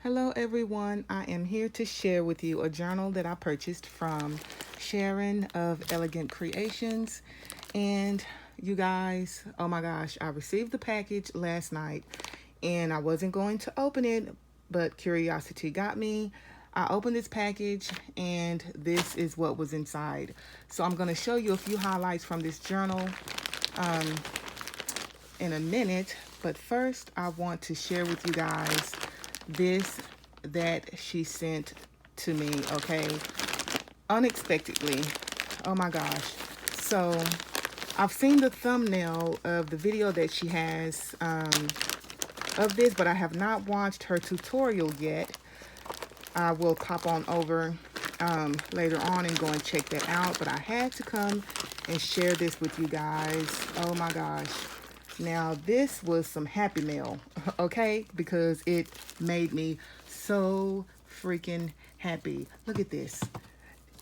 Hello everyone, I am here to share with you a journal that I purchased from Sharon of Elegant Creations. And you guys, oh my gosh, I received the package last night and I wasn't going to open it, but curiosity got me. I opened this package and this is what was inside. So I'm going to show you a few highlights from this journal in a minute, but first I want to share with you guys this that she sent to me, okay? Unexpectedly. Oh my gosh. So I've seen the thumbnail of the video that she has of this, but I have not watched her tutorial yet. I will pop on over later on and go and check that out, but I had to come and share this with you guys. Oh my gosh. Now this was some happy mail, okay? Because it made me so freaking happy. Look at this.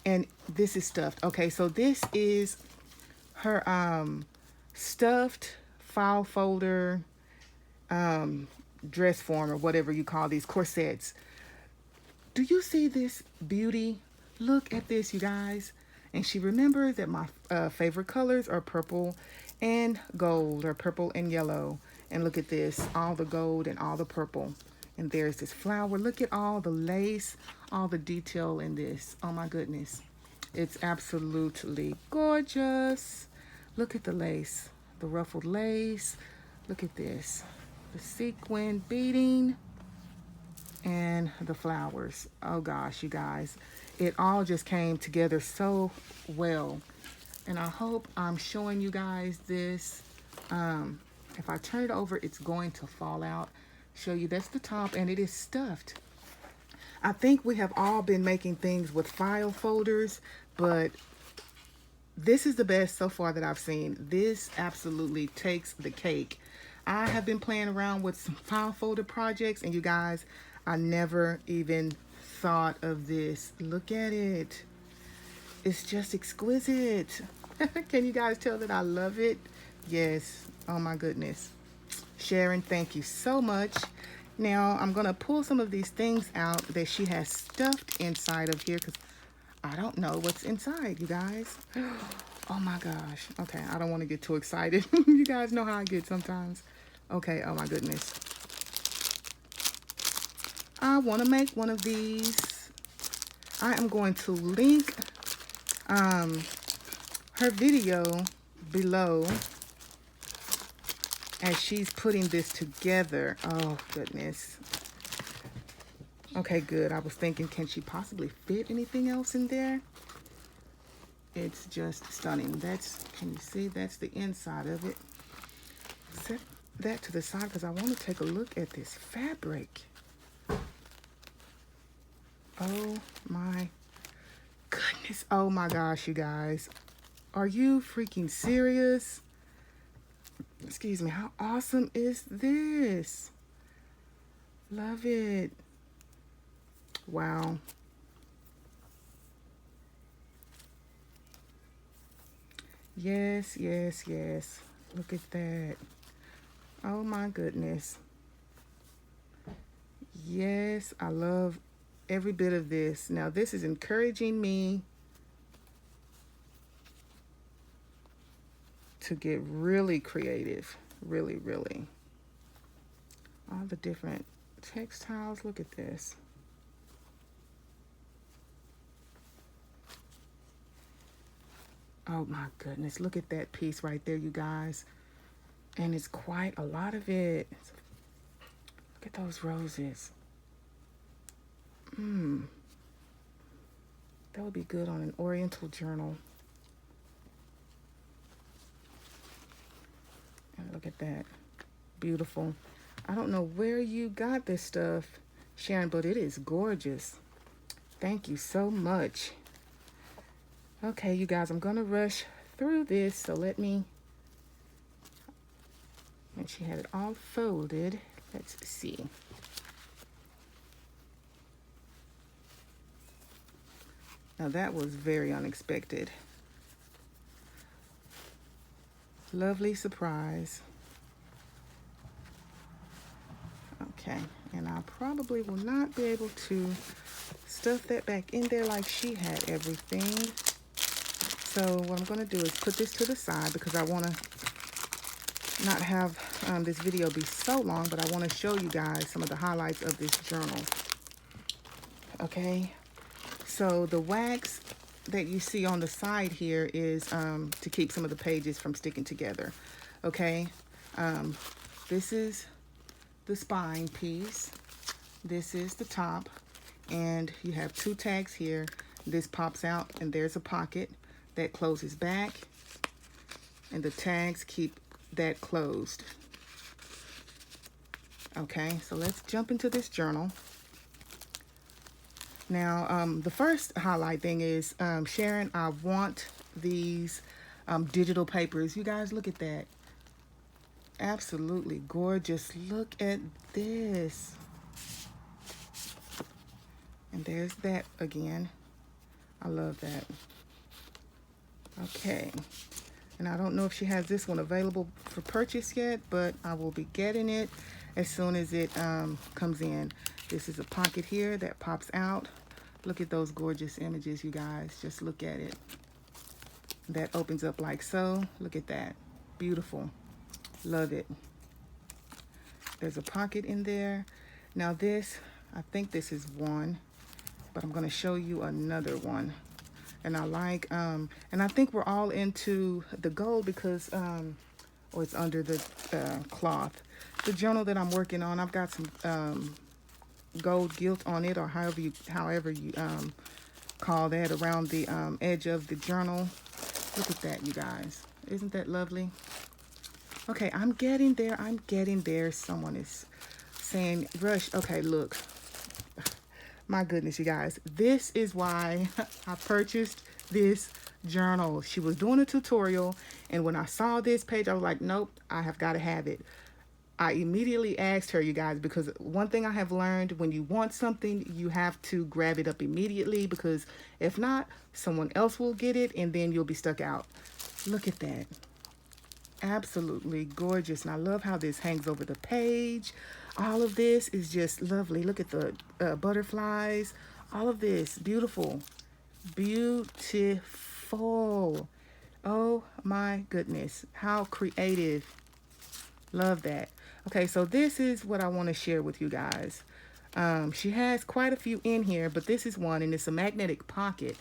And this is stuffed. Okay, so this is her stuffed file folder dress form, or whatever you call these corsets. Do you see this beauty? Look at this, you guys. And she remembers that my favorite colors are purple and gold, or purple and yellow. And look at this, all the gold and all the purple. And there's this flower. Look at all the lace, all the detail in this. Oh my goodness. It's absolutely gorgeous. Look at the lace, the ruffled lace. Look at this, the sequin beading and the flowers. Oh gosh, you guys, it all just came together so well. And I hope I'm showing you guys this. If I turn it over, it's going to fall out. Show you, that's the top, and it is stuffed. I think we have all been making things with file folders, but this is the best so far that I've seen. This absolutely takes the cake. I have been playing around with some file folder projects, and you guys, I never even thought of this. Look at it. It's just exquisite. Can you guys tell that I love it? Yes. Oh my goodness. Sharon, thank you so much. Now I'm going to pull some of these things out that she has stuffed inside of here, because I don't know what's inside, you guys. Oh my gosh. Okay, I don't want to get too excited. You guys know how I get sometimes. Okay, oh my goodness. I want to make one of these. I am going to link her video below as she's putting this together. Oh goodness. Okay, good. I was thinking, can she possibly fit anything else in there? It's just stunning. That's, can you see, that's the inside of it. Set that to the side because I want to take a look at this fabric. Oh my goodness. Oh my gosh, you guys. Are you freaking serious? Excuse me. How awesome is this? Love it. Wow. Yes, yes, yes. Look at that. Oh my goodness. Yes, I love every bit of this. Now this is encouraging me to get really creative. Really, really. All the different textiles. Look at this. Oh my goodness. Look at that piece right there, you guys. And it's quite a lot of it. Look at those roses. That would be good on an oriental journal. And look at that. Beautiful. I don't know where you got this stuff, Sharon, but it is gorgeous. Thank you so much. Okay, you guys, I'm going to rush through this, so let me... And she had it all folded. Let's see. Now that was very unexpected. Lovely surprise. Okay, and I probably will not be able to stuff that back in there like she had everything. So what I'm going to do is put this to the side because I want to not have this video be so long, but I want to show you guys some of the highlights of this journal. Okay, so the wax that you see on the side here is to keep some of the pages from sticking together. Okay, this is the spine piece, this is the top, and you have two tags here. This pops out and there's a pocket that closes back, and the tags keep that closed. Okay, so let's jump into this journal. Now, the first highlight thing is, Sharon, I want these digital papers. You guys, look at that. Absolutely gorgeous. Look at this. And there's that again. I love that. Okay. And I don't know if she has this one available for purchase yet, but I will be getting it as soon as it comes in. This is a pocket here that pops out. Look at those gorgeous images, you guys. Just look at it. That opens up like so. Look at that. Beautiful. Love it. There's a pocket in there. Now this, I think this is one, but I'm going to show you another one. And I like, and I think we're all into the gold because, or it's under the cloth. The journal that I'm working on, I've got some gold gilt on it, or however you call that, around the edge of the journal. Look at that, you guys. Isn't that lovely? Okay, I'm getting there. Someone is saying, Rush, okay, look. My goodness, you guys. This is why I purchased this journal. She was doing a tutorial, and when I saw this page, I was like, nope, I have got to have it. I immediately asked her, you guys, because one thing I have learned, when you want something, you have to grab it up immediately, because if not, someone else will get it, and then you'll be stuck out. Look at that. Absolutely gorgeous. And I love how this hangs over the page. All of this is just lovely. Look at the butterflies. All of this. Beautiful. Beautiful. Oh my goodness. How creative. Love that. Okay, so this is what I want to share with you guys. She has quite a few in here, but this is one, and it's a magnetic pocket.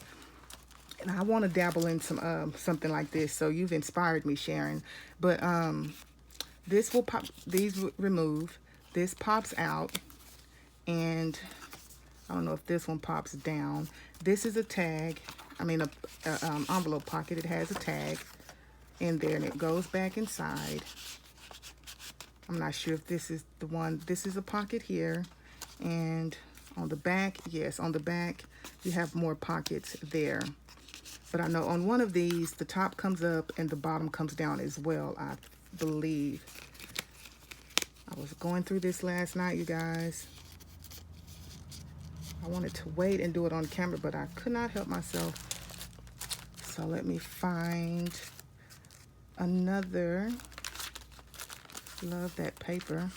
And I want to dabble in some something like this. So you've inspired me, Sharon. But this will pop. These remove. This pops out, and I don't know if this one pops down. This is a tag. I mean, a envelope pocket. It has a tag in there, and it goes back inside. I'm not sure if this is the one. This is a pocket here, and on the back, yes, on the back, you have more pockets there. But I know on one of these, the top comes up and the bottom comes down as well, I believe. I was going through this last night, you guys. I wanted to wait and do it on camera, but I could not help myself. So let me find another. Love that paper.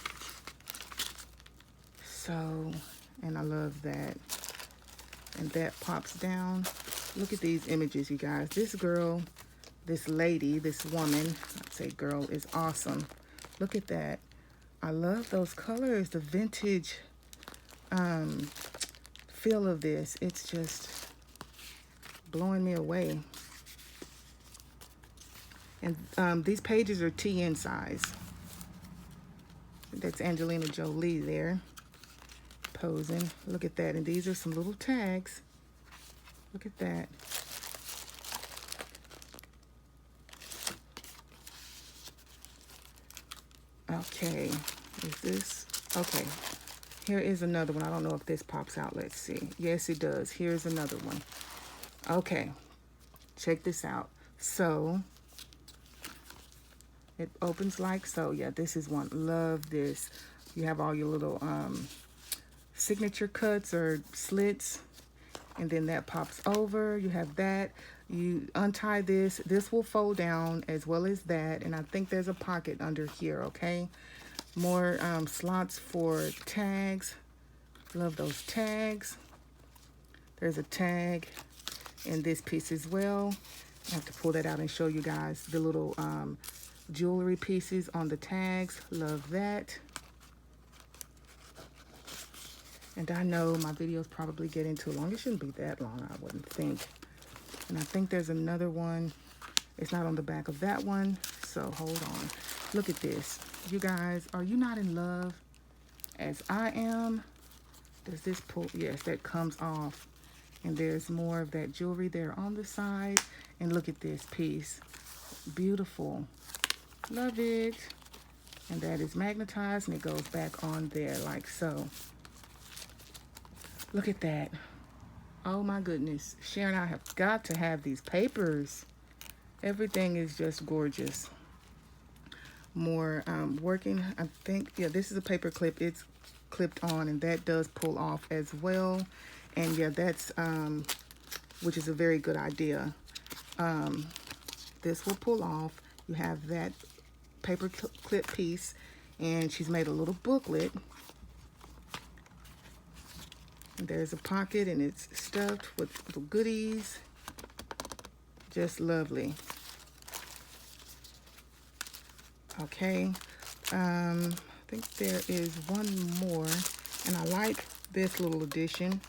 So, and I love that. And that pops down. Look at these images, you guys. This girl, this lady, this woman, I'd say girl, is awesome. Look at that. I love those colors, the vintage feel of this. It's just blowing me away. And these pages are TN size. That's Angelina Jolie there, posing. Look at that. And these are some little tags. Look at that. Okay, is this, okay. Here is another one. I don't know if this pops out. Let's see. Yes, it does. Here's another one. Okay, check this out. So, it opens like so. Yeah, this is one. Love this. You have all your little signature cuts or slits. And then that pops over. You have that. You untie this. This will fold down as well as that. And I think there's a pocket under here, okay? More slots for tags. Love those tags. There's a tag in this piece as well. I have to pull that out and show you guys the little jewelry pieces on the tags. Love that. And I know my videos probably getting too long. It shouldn't be that long, I wouldn't think. And I think there's another one. It's not on the back of that one, so hold on. Look at this. You guys, are you not in love as I am? Does this pull? Yes, that comes off. And there's more of that jewelry there on the side. And look at this piece. Beautiful. Love it. And that is magnetized and it goes back on there like so. Look at that. Oh my goodness. Sharon, I have got to have these papers. Everything is just gorgeous. More working, I think, yeah, this is a paper clip. It's clipped on and that does pull off as well. And yeah, that's, which is a very good idea. This will pull off. You have that paper clip piece and she's made a little booklet. And there's a pocket and it's stuffed with little goodies. Just lovely. Okay, I think there is one more, and I like this little addition,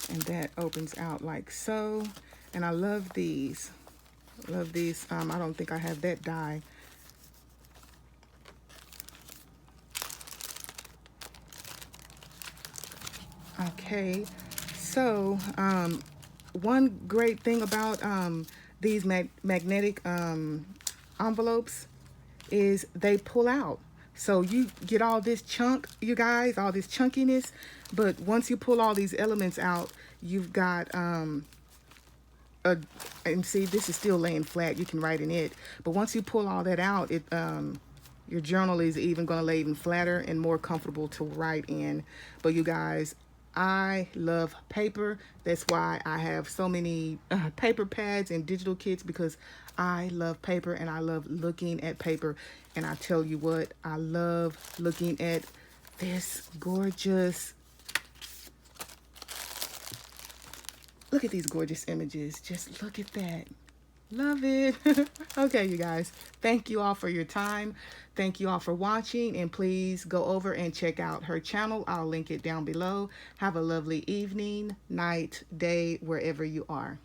and that opens out like so, and I love these. Love these. I don't think I have that die. Okay, so one great thing about these magnetic envelopes is they pull out. So you get all this chunk, you guys, all this chunkiness, but once you pull all these elements out, you've got and see, this is still laying flat, you can write in it, but once you pull all that out, it your journal is even going to lay even flatter and more comfortable to write in. But you guys, I love paper. That's why I have so many paper pads and digital kits, because I love paper and I love looking at paper. And I tell you what, I love looking at this gorgeous, look at these gorgeous images. Just look at that. Love it. Okay, you guys, thank you all for your time. Thank you all for watching, and please go over and check out her channel. I'll link it down below. Have a lovely evening, night, day, wherever you are.